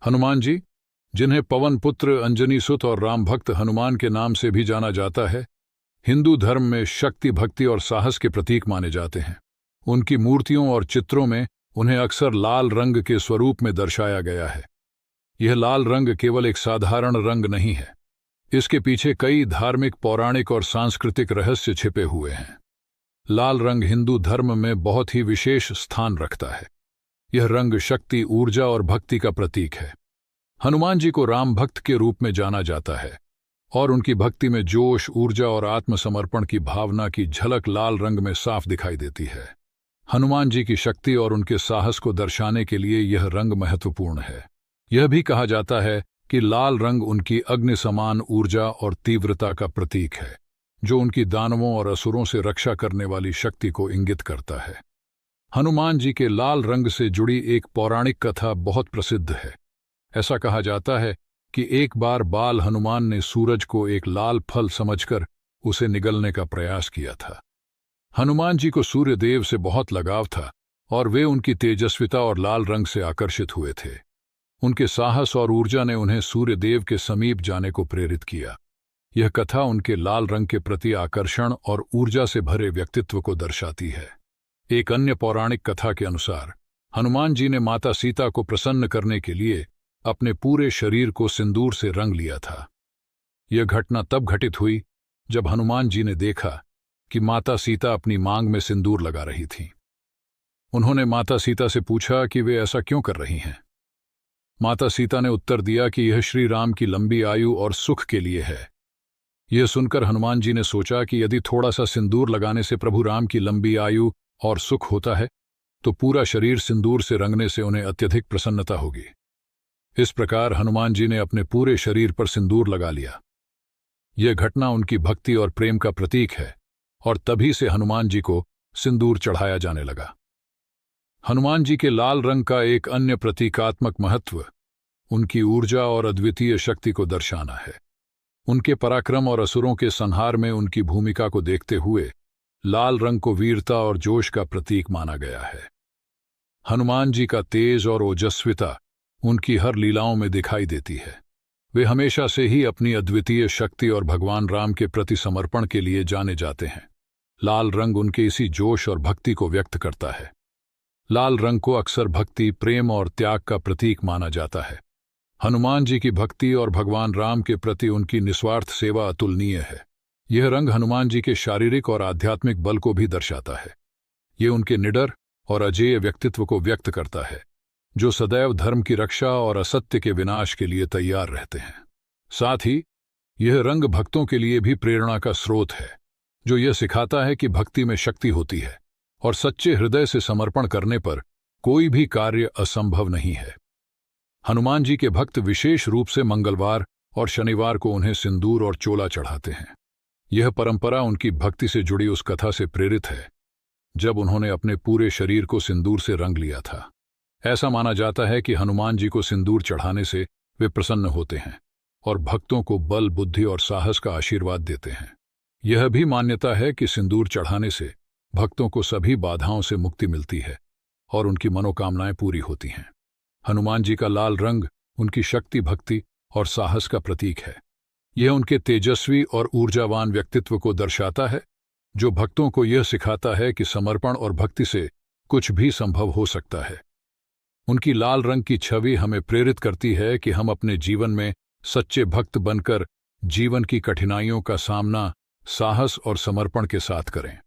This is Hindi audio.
हनुमान जी, जिन्हें पवन पुत्र, अंजनी सुत और राम भक्त हनुमान के नाम से भी जाना जाता है, हिंदू धर्म में शक्ति, भक्ति और साहस के प्रतीक माने जाते हैं। उनकी मूर्तियों और चित्रों में उन्हें अक्सर लाल रंग के स्वरूप में दर्शाया गया है। यह लाल रंग केवल एक साधारण रंग नहीं है, इसके पीछे कई धार्मिक, पौराणिक और सांस्कृतिक रहस्य छिपे हुए हैं। लाल रंग हिंदू धर्म में बहुत ही विशेष स्थान रखता है। यह रंग शक्ति, ऊर्जा और भक्ति का प्रतीक है। हनुमान जी को राम भक्त के रूप में जाना जाता है और उनकी भक्ति में जोश, ऊर्जा और आत्मसमर्पण की भावना की झलक लाल रंग में साफ दिखाई देती है। हनुमान जी की शक्ति और उनके साहस को दर्शाने के लिए यह रंग महत्वपूर्ण है। यह भी कहा जाता है कि लाल रंग उनकी अग्नि समान ऊर्जा और तीव्रता का प्रतीक है, जो उनकी दानवों और असुरों से रक्षा करने वाली शक्ति को इंगित करता है। हनुमान जी के लाल रंग से जुड़ी एक पौराणिक कथा बहुत प्रसिद्ध है। ऐसा कहा जाता है कि एक बार बाल हनुमान ने सूरज को एक लाल फल समझकर उसे निगलने का प्रयास किया था। हनुमान जी को सूर्य देव से बहुत लगाव था और वे उनकी तेजस्विता और लाल रंग से आकर्षित हुए थे। उनके साहस और ऊर्जा ने उन्हें सूर्य देव के समीप जाने को प्रेरित किया। यह कथा उनके लाल रंग के प्रति आकर्षण और ऊर्जा से भरे व्यक्तित्व को दर्शाती है। एक अन्य पौराणिक कथा के अनुसार हनुमान जी ने माता सीता को प्रसन्न करने के लिए अपने पूरे शरीर को सिंदूर से रंग लिया था। यह घटना तब घटित हुई जब हनुमान जी ने देखा कि माता सीता अपनी मांग में सिंदूर लगा रही थीं। उन्होंने माता सीता से पूछा कि वे ऐसा क्यों कर रही हैं। माता सीता ने उत्तर दिया कि यह श्री राम की लंबी आयु और सुख के लिए है। यह सुनकर हनुमान जी ने सोचा कि यदि थोड़ा सा सिंदूर लगाने से प्रभु राम की लंबी आयु और सुख होता है, तो पूरा शरीर सिंदूर से रंगने से उन्हें अत्यधिक प्रसन्नता होगी। इस प्रकार हनुमान जी ने अपने पूरे शरीर पर सिंदूर लगा लिया। यह घटना उनकी भक्ति और प्रेम का प्रतीक है और तभी से हनुमान जी को सिंदूर चढ़ाया जाने लगा। हनुमान जी के लाल रंग का एक अन्य प्रतीकात्मक महत्व उनकी ऊर्जा और अद्वितीय शक्ति को दर्शाना है। उनके पराक्रम और असुरों के संहार में उनकी भूमिका को देखते हुए लाल रंग को वीरता और जोश का प्रतीक माना गया है। हनुमान जी का तेज और ओजस्विता उनकी हर लीलाओं में दिखाई देती है। वे हमेशा से ही अपनी अद्वितीय शक्ति और भगवान राम के प्रति समर्पण के लिए जाने जाते हैं। लाल रंग उनके इसी जोश और भक्ति को व्यक्त करता है। लाल रंग को अक्सर भक्ति, प्रेम और त्याग का प्रतीक माना जाता है। हनुमान जी की भक्ति और भगवान राम के प्रति उनकी निस्वार्थ सेवा अतुलनीय है। यह रंग हनुमान जी के शारीरिक और आध्यात्मिक बल को भी दर्शाता है। ये उनके निडर और अजेय व्यक्तित्व को व्यक्त करता है, जो सदैव धर्म की रक्षा और असत्य के विनाश के लिए तैयार रहते हैं। साथ ही यह रंग भक्तों के लिए भी प्रेरणा का स्रोत है, जो यह सिखाता है कि भक्ति में शक्ति होती है और सच्चे हृदय से समर्पण करने पर कोई भी कार्य असंभव नहीं है। हनुमान जी के भक्त विशेष रूप से मंगलवार और शनिवार को उन्हें सिंदूर और चोला चढ़ाते हैं। यह परंपरा उनकी भक्ति से जुड़ी उस कथा से प्रेरित है जब उन्होंने अपने पूरे शरीर को सिंदूर से रंग लिया था। ऐसा माना जाता है कि हनुमान जी को सिंदूर चढ़ाने से वे प्रसन्न होते हैं और भक्तों को बल, बुद्धि और साहस का आशीर्वाद देते हैं। यह भी मान्यता है कि सिंदूर चढ़ाने से भक्तों को सभी बाधाओं से मुक्ति मिलती है और उनकी मनोकामनाएं पूरी होती हैं। हनुमान जी का लाल रंग उनकी शक्ति, भक्ति और साहस का प्रतीक है। यह उनके तेजस्वी और ऊर्जावान व्यक्तित्व को दर्शाता है, जो भक्तों को यह सिखाता है कि समर्पण और भक्ति से कुछ भी संभव हो सकता है। उनकी लाल रंग की छवि हमें प्रेरित करती है कि हम अपने जीवन में सच्चे भक्त बनकर जीवन की कठिनाइयों का सामना साहस और समर्पण के साथ करें।